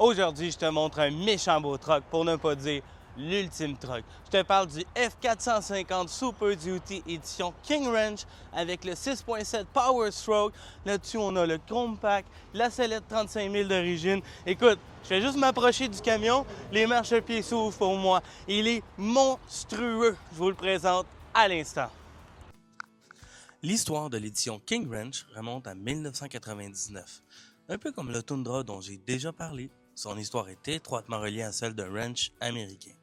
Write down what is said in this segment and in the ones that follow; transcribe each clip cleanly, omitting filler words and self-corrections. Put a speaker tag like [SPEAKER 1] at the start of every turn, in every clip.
[SPEAKER 1] Aujourd'hui, je te montre un méchant beau truck, pour ne pas dire l'ultime truck. Je te parle du F450 Super Duty édition King Ranch avec le 6.7 Power Stroke. Là-dessus, on a le Chrome Pack, la sellette 35 000 d'origine. Écoute, je vais juste m'approcher du camion, les marchepieds s'ouvrent pour moi. Il est monstrueux. Je vous le présente à l'instant. L'histoire de l'édition King Ranch remonte à 1999. Un peu comme le Tundra dont j'ai déjà parlé, son histoire est étroitement reliée à celle d'un ranch américain.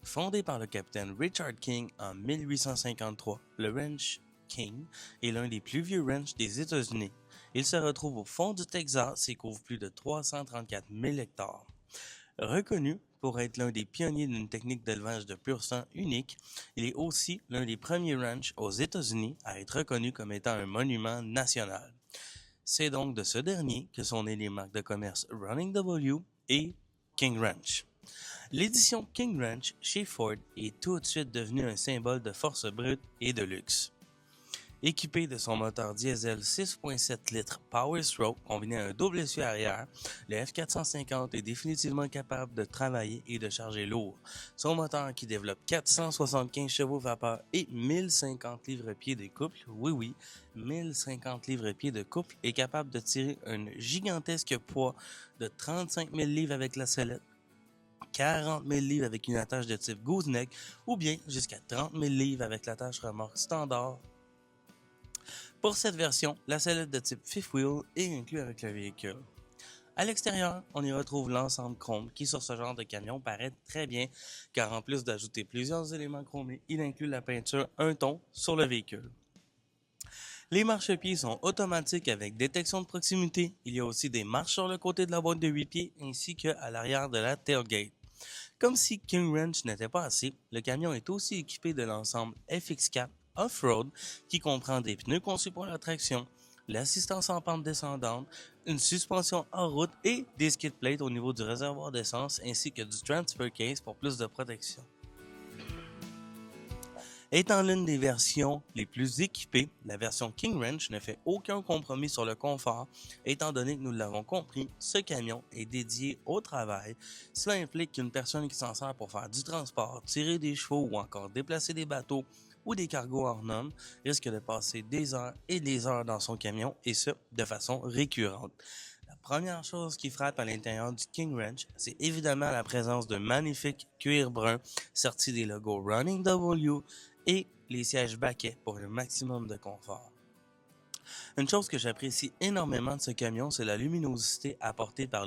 [SPEAKER 1] Fondé par le capitaine Richard King en 1853, le ranch King est l'un des plus vieux ranchs des États-Unis. Il se retrouve au fond du Texas et couvre plus de 334 000 hectares. Reconnu pour être l'un des pionniers d'une technique d'élevage de pur sang unique, il est aussi l'un des premiers ranchs aux États-Unis à être reconnu comme étant un monument national. C'est donc de ce dernier que sont nées les marques de commerce Running W et King Ranch. L'édition King Ranch chez Ford est tout de suite devenue un symbole de force brute et de luxe. Équipé de son moteur diesel 6.7 litres Power Stroke combiné à un double essieu arrière, le F450 est définitivement capable de travailler et de charger lourd. Son moteur qui développe 475 chevaux vapeur et 1050 livres-pieds de couple, oui, 1050 livres-pieds de couple, est capable de tirer un gigantesque poids de 35 000 livres avec la sellette, 40 000 livres avec une attache de type gooseneck ou bien jusqu'à 30 000 livres avec l'attache remorque standard. Pour cette version, la sellette de type fifth wheel est inclue avec le véhicule. À l'extérieur, on y retrouve l'ensemble chrome qui sur ce genre de camion paraît très bien car en plus d'ajouter plusieurs éléments chromés, il inclut la peinture un ton sur le véhicule. Les marchepieds sont automatiques avec détection de proximité. Il y a aussi des marches sur le côté de la boîte de 8 pieds ainsi qu'à l'arrière de la tailgate. Comme si King Ranch n'était pas assez, le camion est aussi équipé de l'ensemble FX4 Off-Road qui comprend des pneus conçus pour la traction, l'assistance en pente descendante, une suspension hors route et des skid plates au niveau du réservoir d'essence ainsi que du transfer case pour plus de protection. Étant l'une des versions les plus équipées, la version King Ranch ne fait aucun compromis sur le confort, étant donné que nous l'avons compris, ce camion est dédié au travail. Cela implique qu'une personne qui s'en sert pour faire du transport, tirer des chevaux ou encore déplacer des bateaux ou des cargos hors normes risque de passer des heures et des heures dans son camion et ce, de façon récurrente. La première chose qui frappe à l'intérieur du King Ranch, c'est évidemment la présence d'un magnifique cuir brun sorti des logos Running W et les sièges baquets pour un maximum de confort. Une chose que j'apprécie énormément de ce camion, c'est la luminosité apportée par le